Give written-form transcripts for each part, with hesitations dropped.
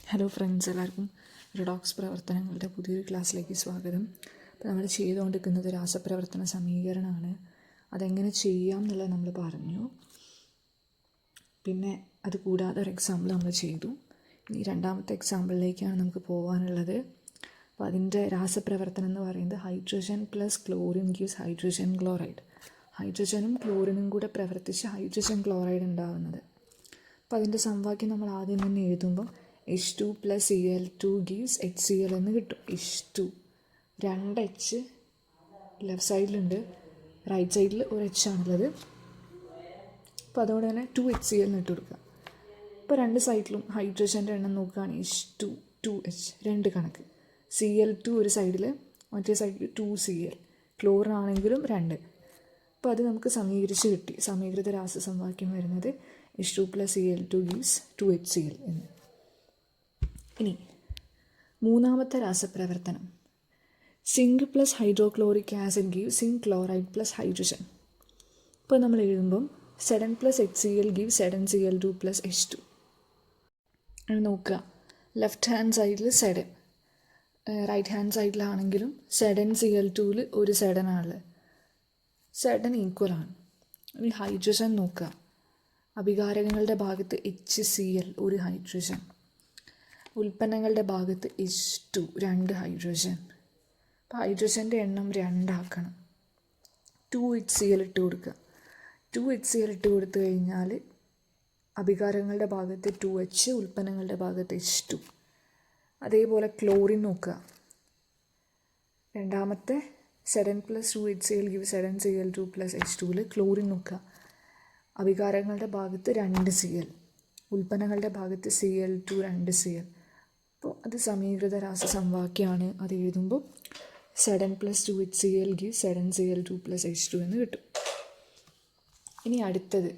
Hello friends, എല്ലാവർക്കും redox പ്രവർത്തനങ്ങളുടെ പുതിയൊരു ക്ലാസ്സിലേക്ക് സ്വാഗതം. അപ്പോൾ നമ്മൾ ചെയ്തുകൊണ്ടിരിക്കുന്നത് രാസപ്രവർത്തന സമീകരണമാണ്. അതെങ്ങനെ ചെയ്യാം എന്നുള്ളത് നമ്മൾ പറഞ്ഞു. പിന്നെ അതുകൂടാതെ ഒരു എക്സാമ്പിൾ നമ്മൾ ചെയ്തു. ഇനി രണ്ടാമത്തെ എക്സാമ്പിളിലേക്കാണ് നമുക്ക് പോകാനുള്ളത്. അപ്പോൾ അതിൻ്റെ രാസപ്രവർത്തനം എന്ന് പറയുന്നത് hydrogen plus chlorine gives hydrogen chloride. ഹൈഡ്രജനും ക്ലോറിനും കൂടെ പ്രവർത്തിച്ച് ഹൈഡ്രജൻ ക്ലോറൈഡ് ഉണ്ടാകുന്നത്. അപ്പോൾ അതിൻ്റെ സമവാക്യം നമ്മൾ ആദ്യം തന്നെ എഴുതുമ്പോൾ H2 + Cl2 gives HCl എന്ന് കിട്ടും. H2 2H ലെഫ്റ്റ് സൈഡിലുണ്ട്, റൈറ്റ് സൈഡിൽ ഒരു H ആണുള്ളത്. അപ്പോൾ അതുകൊണ്ട് തന്നെ 2HCl എന്ന് ഇട്ട് കൊടുക്കുക. ഇപ്പോൾ രണ്ട് സൈഡിലും ഹൈഡ്രജൻ്റെ എണ്ണം നോക്കുകയാണെങ്കിൽ H2 2H 2 കണക്ക്, Cl2 ഒരു സൈഡിൽ, മറ്റേ സൈഡിൽ 2Cl, ക്ലോറിനാണെങ്കിലും 2. അപ്പോൾ അത് നമുക്ക് സമീകരിച്ച് കിട്ടി. സമീകൃത രാസസമവാക്യം വരുന്നത് H2 + Cl2 gives 2HCl എന്ന്. ഇനി മൂന്നാമത്തെ രാസപ്രവർത്തനം zinc plus hydrochloric acid give zinc chloride plus hydrogen. ഇപ്പോൾ നമ്മൾ എഴുതുമ്പം 7 + HCl ഗീവ് 7Cl2 + H2. അത് നോക്കുക, ലെഫ്റ്റ് ഹാൻഡ് സൈഡിൽ 7, റൈറ്റ് ഹാൻഡ് സൈഡിലാണെങ്കിലും 7Cl2ൽ ഒരു 7 ആണുള്ളത്. 7 ഈക്വലാണ്. ഇനി ഹൈഡ്രജൻ നോക്കുക, അഭികാരകങ്ങളുടെ ഭാഗത്ത് HCl ഒരു ഹൈഡ്രജൻ, ഉൽപ്പന്നങ്ങളുടെ ഭാഗത്ത് H2 2 ഹൈഡ്രജൻ. അപ്പോൾ ഹൈഡ്രജൻ്റെ എണ്ണം 2 ആക്കണം. 2HCl ഇട്ട് കൊടുക്കുക. 2HCl ഇട്ട് കൊടുത്തു കഴിഞ്ഞാൽ അഭികാരങ്ങളുടെ ഭാഗത്ത് 2H, ഉൽപ്പന്നങ്ങളുടെ ഭാഗത്ത് H2. അതേപോലെ ക്ലോറിൻ നോക്കുക, രണ്ടാമത്തെ 7 + 2HCl give 7Cl2 + H2ൽ ക്ലോറിൻ നോക്കുക, അഭികാരങ്ങളുടെ ഭാഗത്ത് 2Cl, ഉൽപ്പന്നങ്ങളുടെ ഭാഗത്ത് Cl2 2Cl. അപ്പോൾ അത് സമീകൃത രാസസമവാക്യമാണ്. അത് എഴുതുമ്പോൾ 7 + 2HCl give 7Cl2 + H2 എന്ന് കിട്ടും. ഇനി അടുത്തത്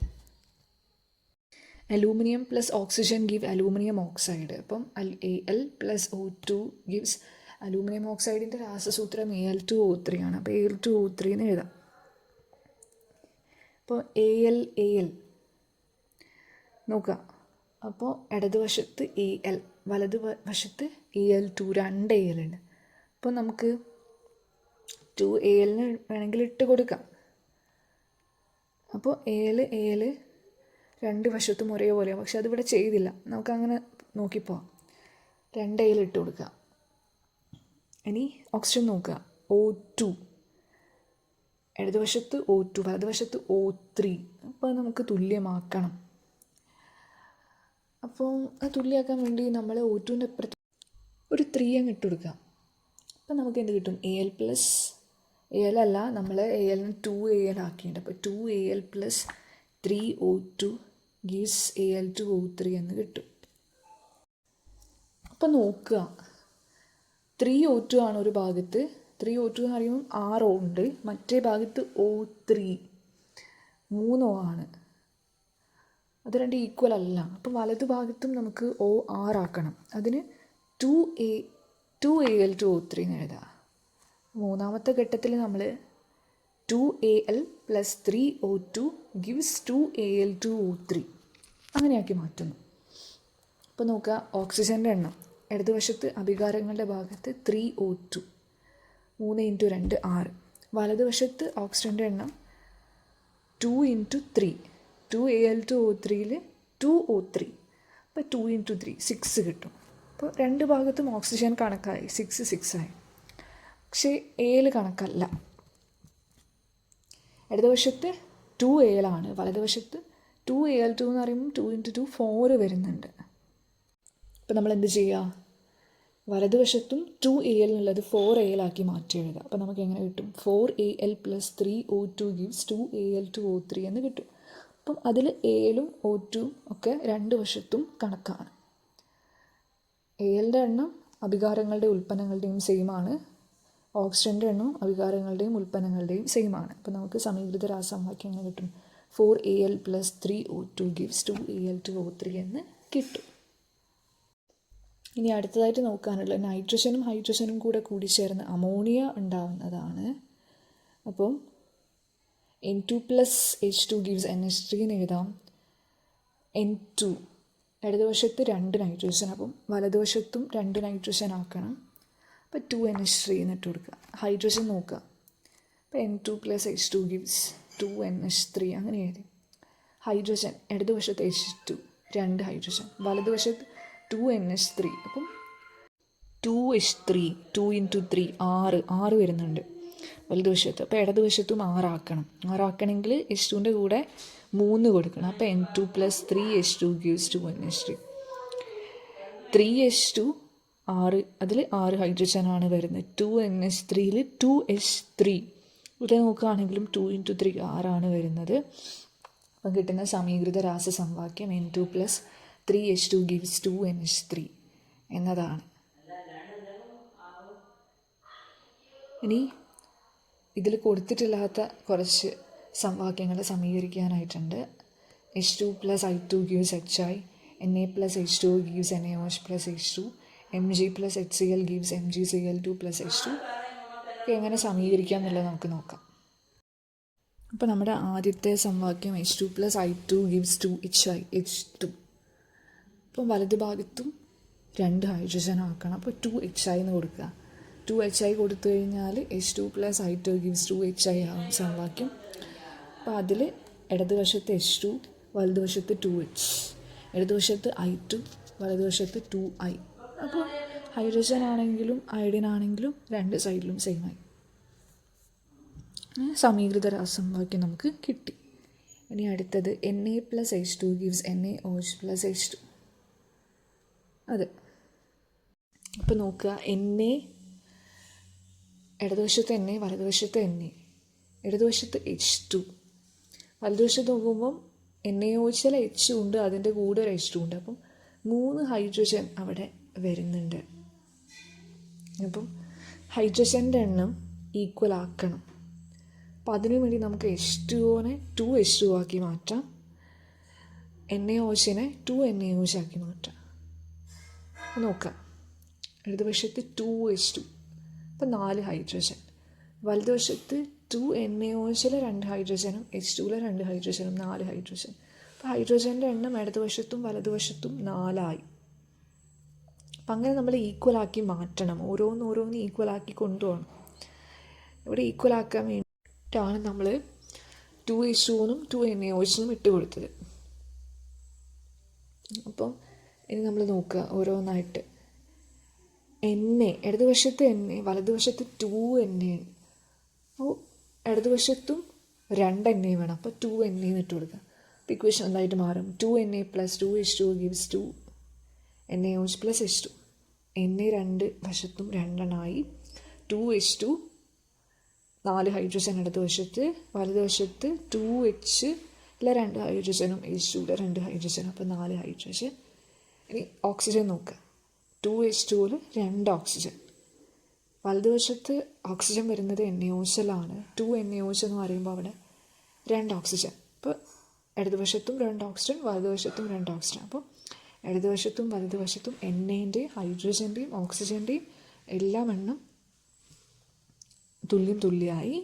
aluminium plus oxygen give aluminium oxide. അപ്പം Al + O2 gives അലൂമിനിയം ഓക്സൈഡിൻ്റെ രാസസൂത്രം Al2O3 ആണ്. അപ്പോൾ Al2O3 എന്ന് എഴുതാം. അപ്പോൾ Al നോക്കുക, അപ്പോൾ ഇടതുവശത്ത് Al, വലതുവശത്ത് Al2, 2 Al ഉണ്ട്. അപ്പോൾ നമുക്ക് 2Al വേണമെങ്കിൽ ഇട്ട് കൊടുക്കാം. അപ്പോൾ Al രണ്ട് വശത്തും ഒരേപോലെയാണ്, പക്ഷെ അതിവിടെ ചെയ്തില്ല. നമുക്കങ്ങനെ നോക്കിപ്പോവാം. 2 Al ഇട്ട് കൊടുക്കുക. ഇനി ഓക്സിജൻ നോക്കുക, O2, ഇടതുവശത്ത് O2, വലതുവശത്ത് O3. അപ്പോൾ നമുക്ക് തുല്യമാക്കണം. അപ്പോൾ അത് തുല്യമാക്കാൻ വേണ്ടി നമ്മൾ O2ൻ്റെ അപ്പുറത്ത് ഒരു 3 അങ്ങ് ഇട്ട് കൊടുക്കാം. അപ്പോൾ നമുക്ക് എന്ത് കിട്ടും? Al അല്ല, നമ്മൾ Alന് 2Al ആക്കിയിട്ടുണ്ട്. അപ്പോൾ 2Al + 3O2 gives Al2O3 എന്ന് കിട്ടും. അപ്പോൾ നോക്കുക, 3O2 ആണ് ഒരു ഭാഗത്ത്, 3O2 എന്ന് പറയുമ്പം 6O ഉണ്ട്, മറ്റേ ഭാഗത്ത് O3 3O ആണ്. അത് 2 ഈക്വൽ അല്ല. അപ്പോൾ വലതു ഭാഗത്തും നമുക്ക് O6 ആക്കണം. അതിന് 2Al2O3 എന്ന് എഴുതാം. മൂന്നാമത്തെ ഘട്ടത്തിൽ നമ്മൾ 2Al + 3O2 gives 2Al2O3 അങ്ങനെയാക്കി മാറ്റുന്നു. അപ്പോൾ നോക്കുക, ഓക്സിജൻ്റെ എണ്ണം ഇടതുവശത്ത് അഭികാരങ്ങളുടെ ഭാഗത്ത് 3O2, 3 × 2 6. വലതുവശത്ത് ഓക്സിജൻ്റെ എണ്ണം 2 × 3, 2Al2O3ൽ 2O3. അപ്പോൾ 2 × 3 6 കിട്ടും. അപ്പോൾ രണ്ട് ഭാഗത്തും ഓക്സിജൻ കണക്കായി, 6 6 ആയി. പക്ഷേ Al കണക്കല്ല. ഇടതുവശത്ത് 2Al ആണ്, വലതുവശത്ത് 2Al2 എന്ന് പറയുമ്പോൾ 2 × 2 4 വരുന്നുണ്ട്. അപ്പോൾ നമ്മൾ എന്ത് ചെയ്യുക? വലതുവശത്തും 2Al എന്നുള്ളത് 4Al ആക്കി മാറ്റി എഴുതുക. അപ്പോൾ നമുക്ക് എങ്ങനെ കിട്ടും? 4Al + 3O2 gives 2Al2O3 എന്ന് കിട്ടും. അപ്പം അതിൽ Alഉം O2ഉം ഒക്കെ രണ്ട് വശത്തും കണക്കാണ്. Alൻ്റെ എണ്ണം അഭികാരങ്ങളുടെയും ഉൽപ്പന്നങ്ങളുടെയും സെയിം ആണ്, ഓക്സിജൻ്റെ എണ്ണം അഭികാരങ്ങളുടെയും ഉൽപ്പന്നങ്ങളുടെയും സെയിം ആണ്. അപ്പോൾ നമുക്ക് സമീകൃത രാസസമവാക്യം എങ്ങനെ കിട്ടും? 4Al + 3O2 gives 2Al2O3 എന്ന് കിട്ടും. ഇനി അടുത്തതായിട്ട് നോക്കാനുള്ളത് നൈട്രജനും ഹൈഡ്രജനും കൂടി ചേർന്ന് അമോണിയ ഉണ്ടാവുന്നതാണ്. അപ്പം N2 + H2 gives NH3 എന്ന് എഴുതാം. N2 ഇടതുവശത്ത് 2 നൈട്രജൻ, അപ്പം വലതുവശത്തും 2 നൈട്രജൻ ആക്കണം. അപ്പോൾ 2NH3 എന്നിട്ട് കൊടുക്കുക. ഹൈഡ്രജൻ നോക്കുക. അപ്പോൾ N2 + H2 gives 2NH3 അങ്ങനെ എഴുതി. ഹൈഡ്രജൻ ഇടതുവശത്ത് H2 2 ഹൈഡ്രജൻ, വലതുവശത്ത് 2NH3, അപ്പം 2H3 2 × 3 6 വരുന്നുണ്ട് വലതുവശത്ത്. അപ്പോൾ ഇടതുവശത്തും 6 ആക്കണം. 6 ആക്കണമെങ്കിൽ H2ൻ്റെ കൂടെ 3 കൊടുക്കണം. അപ്പോൾ N2 + 3H2 gives 2NH3. 3H2 6, അതിൽ 6 ഹൈഡ്രജനാണ് വരുന്നത്. 2NH3യിൽ 2H3 ഇവിടെ നോക്കുകയാണെങ്കിലും 2 × 3 6 വരുന്നത്. അപ്പം കിട്ടുന്ന സമീകൃത രാസസമവാക്യം N2 + 3H2 gives 2NH3 എന്നതാണ്. ഇനി ഇതിൽ കൊടുത്തിട്ടില്ലാത്ത കുറച്ച് സമവാക്യങ്ങൾ സമീകരിക്കാനായിട്ടുണ്ട്. H2 + I2 gives HI, Na + H2 gives NaOH + H2, Mg + HCl gives MgCl2 + H2. ഒക്കെ എങ്ങനെ സമീകരിക്കാം എന്നുള്ളത് നമുക്ക് നോക്കാം. അപ്പോൾ നമ്മുടെ ആദ്യത്തെ സമവാക്യം H2 + I2 gives 2HI H2. അപ്പം വലതു ഭാഗത്തും 2 ഹൈഡ്രജൻ ആക്കണം. അപ്പോൾ 2HI എന്ന് കൊടുക്കുക. 2HI കൊടുത്തു കഴിഞ്ഞാൽ H2 + I2 gives 2HI ആകും സമവാക്യം. അപ്പോൾ അതിൽ ഇടതുവശത്ത് H2, വലതുവശത്ത് 2H, ഇടതുവശത്ത് I2, വലതുവശത്ത് 2I. അപ്പോൾ ഹൈഡ്രജൻ ആണെങ്കിലും അയഡിൻ ആണെങ്കിലും 2 സൈഡിലും സെയിം ആയി. സമീകൃത രാസസമവാക്യം നമുക്ക് കിട്ടി. ഇനി അടുത്തത് Na + H2 gives NaOH + H2. അതെ, അപ്പോൾ നോക്കുക. Na ഇടതുവശത്ത് Na, വലതുവശത്ത് Na, ഇടതുവശത്ത് H2, വലതുവശത്ത് നോക്കുമ്പം NaOH H ഉണ്ട്, അതിൻ്റെ കൂടെ ഒരു H2 ഉണ്ട്. അപ്പം 3 ഹൈഡ്രജൻ അവിടെ വരുന്നുണ്ട്. അപ്പം ഹൈഡ്രജൻ്റെ എണ്ണം ഈക്വൽ ആക്കണം. അപ്പം അതിനു വേണ്ടി നമുക്ക് H2നെ 2H2 ആക്കി മാറ്റാം, NaOHനെ 2NaOH ആക്കി മാറ്റാം. നോക്കാം. ഇടതുവശത്ത് 2H2, അപ്പം 4 ഹൈഡ്രജൻ, വലതുവശത്ത് 2NaOH 2 ഹൈഡ്രജനും H2 2 ഹൈഡ്രജനും 4 ഹൈഡ്രജൻ. അപ്പോൾ ഹൈഡ്രജൻ്റെ എണ്ണം ഇടതുവശത്തും വലതുവശത്തും 4 ആയി. അപ്പം അങ്ങനെ നമ്മൾ ഈക്വലാക്കി മാറ്റണം. ഓരോന്ന് ഈക്വലാക്കി കൊണ്ടുപോകണം. ഇവിടെ ഈക്വലാക്കാൻ വേണ്ടിയിട്ടാണ് നമ്മൾ 2H2നും 2NaOHനും ഇട്ട് കൊടുത്തത്. അപ്പം ഇനി നമ്മൾ നോക്കുക ഓരോന്നായിട്ട്. Na ഇടതുവശത്ത് Na, വലതുവശത്ത് 2Na. അപ്പോൾ ഇടതുവശത്തും 2 Na വേണം. അപ്പോൾ 2Na എന്നിട്ട് കൊടുക്കുക. അപ്പോൾ ഇക്വേഷൻ എന്തായിട്ട് മാറും? 2Na + 2H2 gives 2NaOH + H2. Na 2 വശത്തും 2 2H2 4 ഹൈഡ്രജൻ ഇടതുവശത്ത്, വലതുവശത്ത് 2H 2 ഹൈഡ്രജനും H2 2 ഹൈഡ്രജനും, അപ്പോൾ 4 ഹൈഡ്രജൻ. ഇനി ഓക്സിജൻ നോക്കുക. 2H2ൽ 2 ഓക്സിജൻ, വലതുവശത്ത് ഓക്സിജൻ വരുന്നത് NaOH. 2NaOH എന്ന് പറയുമ്പോൾ അവിടെ 2 ഓക്സിജൻ. അപ്പോൾ ഇടതുവശത്തും 2 ഓക്സിജൻ, വലതുവശത്തും 2 ഓക്സിജൻ. അപ്പോൾ ഇടതുവശത്തും വലതുവശത്തും NAൻ്റെയും ഹൈഡ്രജൻ്റെയും ഓക്സിജൻ്റെയും എല്ലാം എണ്ണം തുല്യമായി.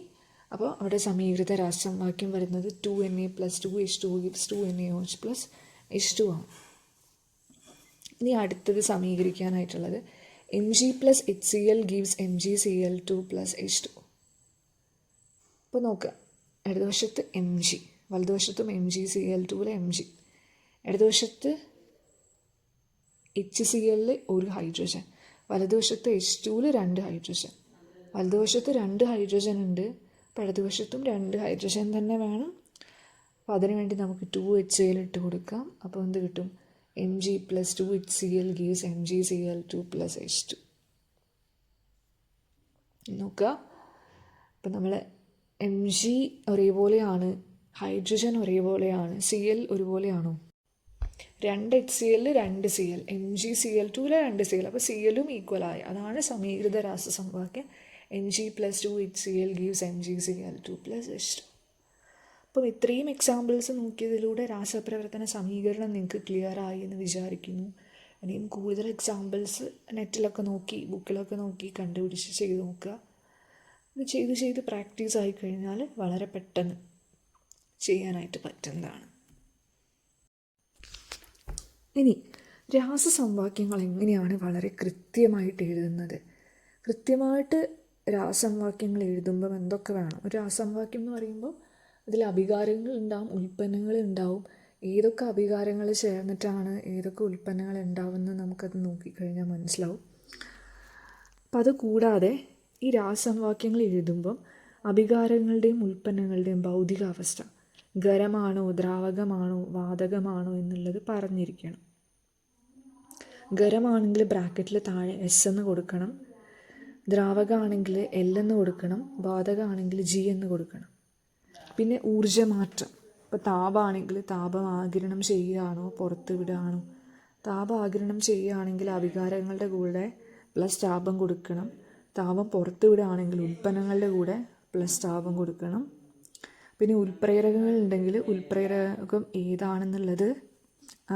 അപ്പോൾ അവിടെ സമീകൃത രാസസമവാക്യം വരുന്നത് 2Na + 2H2 gives 2NaOH + H2 ആണ്. ഇനി അടുത്തത് സമീകരിക്കാനായിട്ടുള്ളത് Mg + HCl gives MgCl2 + H2. അപ്പോൾ നോക്കുക. ഇടതുവശത്ത് Mg, വലതുവശത്തും MgCl2ൽ Mg, ഇടതുവശത്ത് HCl 1 ഹൈഡ്രജൻ, വലതുവശത്ത് H2ൽ 2 ഹൈഡ്രജൻ, വലതുവശത്ത് 2 ഹൈഡ്രജൻ ഉണ്ട്. അപ്പോൾ ഇടതുവശത്തും 2 ഹൈഡ്രജൻ തന്നെ വേണം. അപ്പോൾ അതിനുവേണ്ടി നമുക്ക് 2HCl ഇട്ട് കൊടുക്കാം. അപ്പോൾ എന്ത് കിട്ടും? Mg + 2HCl gives MgCl2 + H2. നോക്കുക. അപ്പം നമ്മൾ Mg ഒരേപോലെയാണ്, ഹൈഡ്രജൻ ഒരേപോലെയാണ്, Cl ഒരുപോലെയാണോ? 2 HCl 2 Cl, MgCl2 2 Cl, അപ്പോൾ Clഉം ഈക്വലായി. അതാണ് സമീകൃത രാസസമവാക്യം. Mg + 2HCl gives MgCl2 + H2. അപ്പം ഇത്രയും എക്സാമ്പിൾസ് നോക്കിയതിലൂടെ രാസപ്രവർത്തന സമീകരണം നിങ്ങൾക്ക് ക്ലിയർ ആയി എന്ന് വിചാരിക്കുന്നു. ഇനിയും കൂടുതൽ എക്സാമ്പിൾസ് നെറ്റിലൊക്കെ നോക്കി ബുക്കിലൊക്കെ നോക്കി കണ്ടുപിടിച്ച് ചെയ്ത് നോക്കുക. ഇത് ചെയ്ത് പ്രാക്ടീസ് ആയിക്കഴിഞ്ഞാൽ വളരെ പെട്ടെന്ന് ചെയ്യാനായിട്ട് പറ്റുന്നതാണ്. ഇനി രാസസമവാക്യങ്ങൾ എങ്ങനെയാണ് വളരെ കൃത്യമായിട്ട് എഴുതുന്നത്? കൃത്യമായിട്ട് രാസസമവാക്യങ്ങൾ എഴുതുമ്പം എന്തൊക്കെ വേണം? ഒരു രാസസമവാക്യം എന്ന് പറയുമ്പോൾ അതിൽ അഭികാരങ്ങൾ ഉണ്ടാവും, ഉൽപ്പന്നങ്ങൾ ഉണ്ടാവും. ഏതൊക്കെ അഭികാരങ്ങൾ ചേർന്നിട്ടാണ് ഏതൊക്കെ ഉൽപ്പന്നങ്ങൾ ഉണ്ടാവുമെന്ന് നമുക്കത് നോക്കിക്കഴിഞ്ഞാൽ മനസ്സിലാവും. അപ്പം അത് കൂടാതെ ഈ രാസസമവാക്യങ്ങൾ എഴുതുമ്പം അഭികാരങ്ങളുടെയും ഉൽപ്പന്നങ്ങളുടെയും ഭൗതികാവസ്ഥ ഖരമാണോ, ദ്രാവകമാണോ, വാതകമാണോ എന്നുള്ളത് പറഞ്ഞിരിക്കണം. ഖരമാണെങ്കിൽ ബ്രാക്കറ്റിൽ താഴെ എസ് എന്ന് കൊടുക്കണം, ദ്രാവകമാണെങ്കിൽ എൽ എന്ന് കൊടുക്കണം, വാതകമാണെങ്കിൽ ജി എന്ന് കൊടുക്കണം. പിന്നെ ഊർജ്ജമാറ്റം, ഇപ്പോൾ താപമാണെങ്കിൽ താപം ആഗിരണം ചെയ്യുകയാണോ പുറത്ത് വിടുകയാണോ? താപം ആഗിരണം ചെയ്യുകയാണെങ്കിൽ അഭികാരങ്ങളുടെ കൂടെ പ്ലസ് താപം കൊടുക്കണം, താപം പുറത്ത് വിടുകയാണെങ്കിൽ ഉൽപ്പന്നങ്ങളുടെ കൂടെ പ്ലസ് താപം കൊടുക്കണം. പിന്നെ ഉൽപ്രേരകങ്ങൾ ഉണ്ടെങ്കിൽ ഉൽപ്രേരകം ഏതാണെന്നുള്ളത്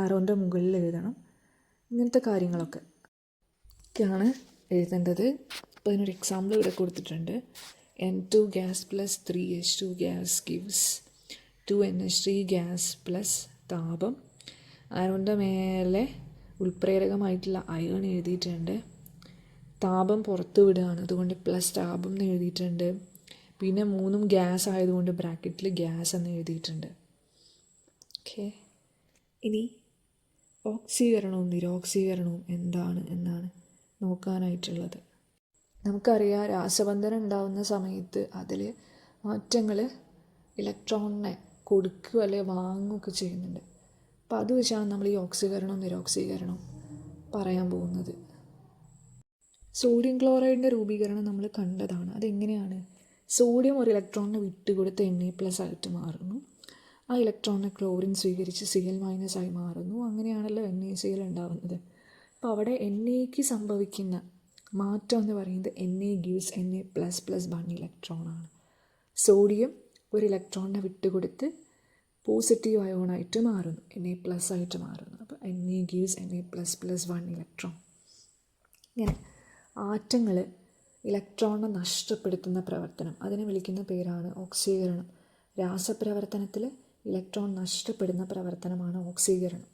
ആരോൻ്റെ മുകളിൽ എഴുതണം. ഇങ്ങനത്തെ കാര്യങ്ങളൊക്കെ ഒക്കെയാണ് എഴുതേണ്ടത്. അപ്പോൾ ഇതിനൊരു എക്സാമ്പിൾ ഇവിടെ കൊടുത്തിട്ടുണ്ട്. N2 gas plus 3H2 gas gives 2NH3 gas plus താപം. ആരോൻ്റെ മേലെ ഉൽപ്രേരകമായിട്ടുള്ള അയൺ എഴുതിയിട്ടുണ്ട്. താപം പുറത്ത് വിടുകയാണ്, അതുകൊണ്ട് പ്ലസ് താപം എന്ന് എഴുതിയിട്ടുണ്ട്. പിന്നെ മൂന്നും ഗ്യാസ് ആയതുകൊണ്ട് ബ്രാക്കറ്റിൽ ഗ്യാസ് എന്ന് എഴുതിയിട്ടുണ്ട്. ഓക്കെ, ഇനി ഓക്സീകരണവും നിരോക്സീകരണവും എന്താണ് എന്നാണ് നോക്കാനായിട്ടുള്ളത്. നമുക്കറിയാം രാസബന്ധനം ഉണ്ടാകുന്ന സമയത്ത് അതിൽ ആറ്റങ്ങൾ ഇലക്ട്രോണിനെ കൊടുക്കുക അല്ലെങ്കിൽ വാങ്ങുകയൊക്കെ ചെയ്യുന്നുണ്ട്. അപ്പോൾ അത് വെച്ചാണ് നമ്മൾ ഈ ഓക്സീകരണവും നിരോക്സീകരണവും പറയാൻ പോകുന്നത്. സോഡിയം ക്ലോറൈഡിൻ്റെ രൂപീകരണം നമ്മൾ കണ്ടതാണ്. അതെങ്ങനെയാണ്? സോഡിയം ഒരു ഇലക്ട്രോണിനെ വിട്ടുകൊടുത്ത് Na+ ആയിട്ട് മാറുന്നു. ആ ഇലക്ട്രോണിനെ ക്ലോറിൻ സ്വീകരിച്ച് Cl- ആയി മാറുന്നു. അങ്ങനെയാണല്ലോ NaCl ഉണ്ടാകുന്നത്. അപ്പോൾ അവിടെ Naക്ക് സംഭവിക്കുന്ന മാറ്റം എന്ന് പറയുന്നത് Na gives Na++1 ഇലക്ട്രോണാണ്. സോഡിയം ഒരു ഇലക്ട്രോണിനെ വിട്ടുകൊടുത്ത് പോസിറ്റീവ് അയോണായിട്ട് മാറുന്നു, Na+ ആയിട്ട് മാറുന്നു. അപ്പോൾ Na gives Na++1 ഇലക്ട്രോൺ. ഇങ്ങനെ ആറ്റങ്ങൾ ഇലക്ട്രോണിനെ നഷ്ടപ്പെടുത്തുന്ന പ്രവർത്തനം, അതിനെ വിളിക്കുന്ന പേരാണ് ഓക്സീകരണം. രാസപ്രവർത്തനത്തിൽ ഇലക്ട്രോൺ നഷ്ടപ്പെടുന്ന പ്രവർത്തനമാണ് ഓക്സീകരണം.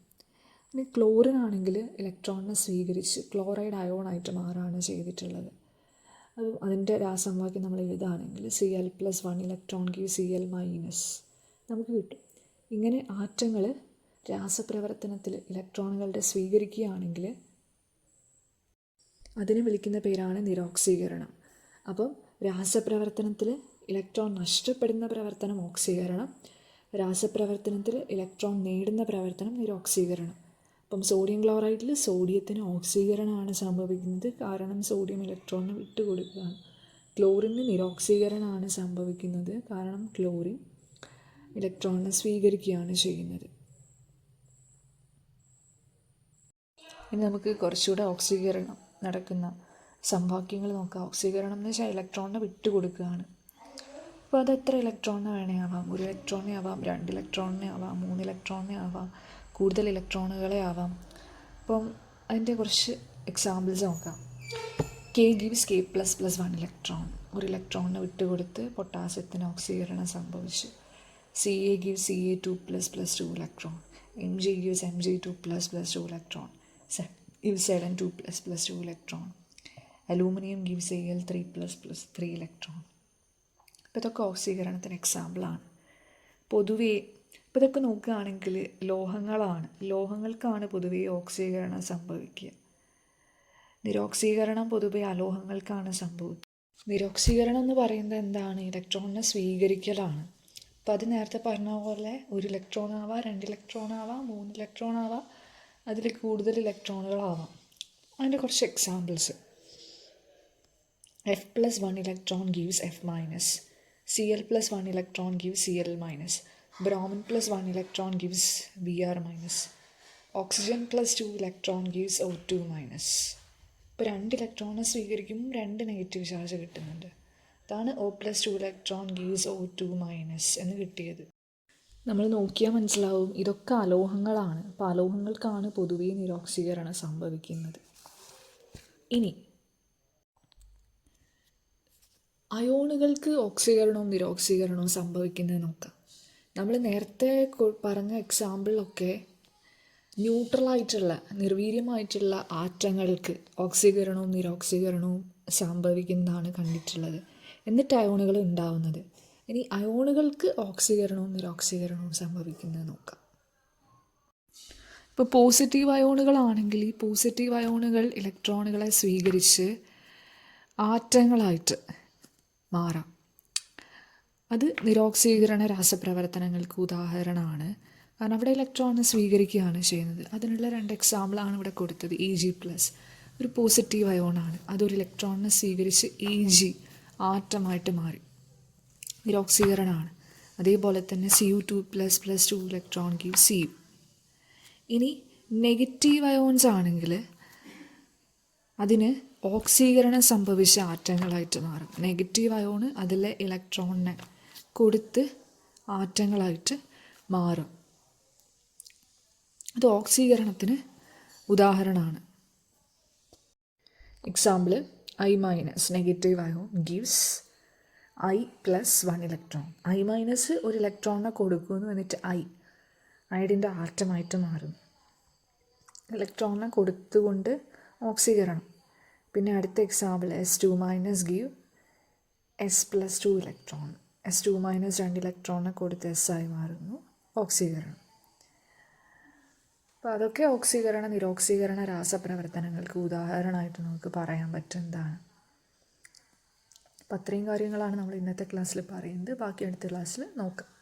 ഇനി ക്ലോറിൻ ആണെങ്കിൽ ഇലക്ട്രോണിനെ സ്വീകരിച്ച് ക്ലോറൈഡ് അയോണായിട്ട് മാറുകയാണ് ചെയ്തിട്ടുള്ളത്. അത് അതിൻ്റെ രാസസമവാക്യം നമ്മൾ എഴുതുകയാണെങ്കിൽ Cl+1 ഇലക്ട്രോൺ ഗീവ് Cl- നമുക്ക് കിട്ടും. ഇങ്ങനെ ആറ്റങ്ങൾ രാസപ്രവർത്തനത്തിൽ ഇലക്ട്രോണുകളുടെ സ്വീകരിക്കുകയാണെങ്കിൽ അതിനെ വിളിക്കുന്ന പേരാണ് നിരോക്സീകരണം. അപ്പം രാസപ്രവർത്തനത്തിൽ ഇലക്ട്രോൺ നഷ്ടപ്പെടുന്ന പ്രവർത്തനം ഓക്സീകരണം, രാസപ്രവർത്തനത്തിൽ ഇലക്ട്രോൺ നേടുന്ന പ്രവർത്തനം നിരോക്സീകരണം. അപ്പം സോഡിയം ക്ലോറൈഡിൽ സോഡിയത്തിന് ഓക്സീകരണമാണ് സംഭവിക്കുന്നത്, കാരണം സോഡിയം ഇലക്ട്രോണിന് വിട്ടുകൊടുക്കുകയാണ്. ക്ലോറിന് നിരോക്സീകരണമാണ് സംഭവിക്കുന്നത്, കാരണം ക്ലോറിൻ ഇലക്ട്രോണിനെ സ്വീകരിക്കുകയാണ് ചെയ്യുന്നത്. ഇനി നമുക്ക് കുറച്ചുകൂടെ ഓക്സീകരണം നടക്കുന്ന സമവാക്യങ്ങൾ നോക്കാം. ഓക്സീകരണം എന്ന് വെച്ചാൽ ഇലക്ട്രോണിനെ വിട്ടുകൊടുക്കുകയാണ്. അപ്പോൾ അത് എത്ര ഇലക്ട്രോണിനെ വേണേ ആവാം. 1 ഇലക്ട്രോണിനെ ആവാം, 2 ഇലക്ട്രോണിനെ ആവാം, 3 ഇലക്ട്രോണിനെ ആവാം, കൂടുതൽ ഇലക്ട്രോണുകളെ ആവാം. അപ്പം അതിൻ്റെ കുറച്ച് എക്സാമ്പിൾസ് നോക്കാം. K gives K++1 ഇലക്ട്രോൺ, ഒരു ഇലക്ട്രോണിനെ വിട്ടുകൊടുത്ത് പൊട്ടാസ്യത്തിന് ഓക്സീകരണം സംഭവിച്ചു. Ca gives Ca2++2 electron, Mg gives Mg2++2 electron, gives Zn2++2 electron, aluminium gives Al3++3 electron. അപ്പോൾ ഇതൊക്കെ ഓക്സീകരണത്തിന് എക്സാമ്പിളാണ്. പൊതുവേ ഇപ്പോൾ ഇതൊക്കെ നോക്കുകയാണെങ്കിൽ ലോഹങ്ങളാണ്, ലോഹങ്ങൾക്കാണ് പൊതുവേ ഓക്സീകരണം സംഭവിക്കുക. നിരോക്സീകരണം പൊതുവെ അലോഹങ്ങൾക്കാണ് സംഭവിക്കുക. നിരോക്സീകരണം എന്ന് പറയുന്നത് എന്താണ്? ഇലക്ട്രോണിനെ സ്വീകരിക്കലാണ്. അപ്പോൾ അത് നേരത്തെ പറഞ്ഞ പോലെ 1 ഇലക്ട്രോൺ ആവാം, 2 ഇലക്ട്രോൺ ആവാം, 3 ഇലക്ട്രോൺ ആവാം, അതിൽ കൂടുതൽ ഇലക്ട്രോണുകളാവാം. അതിൻ്റെ കുറച്ച് examples: F+1 electron gives F-, Cl+1 electron gives Cl-, Br+1 electron gives Br-, Oxygen+2 electron gives O2-. ഇപ്പോൾ 2 ഇലക്ട്രോണിനെ സ്വീകരിക്കുമ്പോൾ 2 നെഗറ്റീവ് ചാർജ് കിട്ടുന്നുണ്ട്. അതാണ് O+2 ഇലക്ട്രോൺ ഗീവ്സ് O2- എന്ന് കിട്ടിയത്. നമ്മൾ നോക്കിയാൽ മനസ്സിലാവും ഇതൊക്കെ അലോഹങ്ങളാണ്. അപ്പോൾ അലോഹങ്ങൾക്കാണ് പൊതുവേ നിരോക്സീകരണം സംഭവിക്കുന്നത്. ഇനി അയോണുകൾക്ക് ഓക്സീകരണവും നിരോക്സീകരണവും സംഭവിക്കുന്നത് നോക്കാം. നമ്മൾ നേരത്തെ പറഞ്ഞ എക്സാമ്പിളിലൊക്കെ ന്യൂട്രലായിട്ടുള്ള നിർവീര്യമായിട്ടുള്ള ആറ്റങ്ങൾക്ക് ഓക്സീകരണവും നിരോക്സീകരണവും സംഭവിക്കുന്നതാണ് കണ്ടിട്ടുള്ളത്. എന്നിട്ട് അയോണുകൾ ഉണ്ടാവുന്നത്. ഇനി അയോണുകൾക്ക് ഓക്സീകരണവും നിരോക്സീകരണവും സംഭവിക്കുന്നത് നോക്കാം. ഇപ്പോൾ പോസിറ്റീവ് അയോണുകളാണെങ്കിൽ ഈ പോസിറ്റീവ് അയോണുകൾ ഇലക്ട്രോണുകളെ സ്വീകരിച്ച് ആറ്റങ്ങളായിട്ട് മാറാം. അത് നിരോക്സീകരണ രാസപ്രവർത്തനങ്ങൾക്ക് ഉദാഹരണമാണ്. കാരണം അവിടെ ഇലക്ട്രോണിനെ സ്വീകരിക്കുകയാണ് ചെയ്യുന്നത്. അതിനുള്ള 2 എക്സാമ്പിളാണ് ഇവിടെ കൊടുത്തത്. Ag+, ഒരു പോസിറ്റീവ് അയോണാണ്. അതൊരു ഇലക്ട്രോണിനെ സ്വീകരിച്ച് Ag ആറ്റമായിട്ട് മാറി, നിരോക്സീകരണമാണ്. അതേപോലെ തന്നെ Cu2+ + 2 ഇലക്ട്രോൺ ഗീവ് Cu. ഇനി നെഗറ്റീവ് അയോൺസ് ആണെങ്കിൽ അതിന് ഓക്സീകരണം സംഭവിച്ച ആറ്റങ്ങളായിട്ട് മാറും. നെഗറ്റീവ് അയോണ് അതിലെ ഇലക്ട്രോണിനെ കൊടുത്ത് ആറ്റങ്ങളായിട്ട് മാറും. അത് ഓക്സീകരണത്തിന് ഉദാഹരണമാണ്. Example I- negative ion gives I+1 electron. I- ഒരു ഇലക്ട്രോണിനെ കൊടുക്കുന്നു, എന്നിട്ട് അയഡിൻ്റെ ആറ്റമായിട്ട് മാറും. ഇലക്ട്രോണിനെ കൊടുത്തുകൊണ്ട് ഓക്സീകരണം. പിന്നെ അടുത്ത example S2- give S+2 electron. S2- 2 ഇലക്ട്രോണിനെ കൊടുത്ത് S ആയി മാറുന്നു, ഓക്സീകരണം. അപ്പോൾ അതൊക്കെ ഓക്സീകരണ നിരോക്സീകരണ രാസപ്രവർത്തനങ്ങൾക്ക് ഉദാഹരണമായിട്ട് നമുക്ക് പറയാൻ പറ്റുന്നതാണ്. അപ്പം അത്രയും കാര്യങ്ങളാണ് നമ്മൾ ഇന്നത്തെ ക്ലാസ്സിൽ പറയുന്നത്. ബാക്കി അടുത്ത ക്ലാസ്സിൽ നോക്കാം.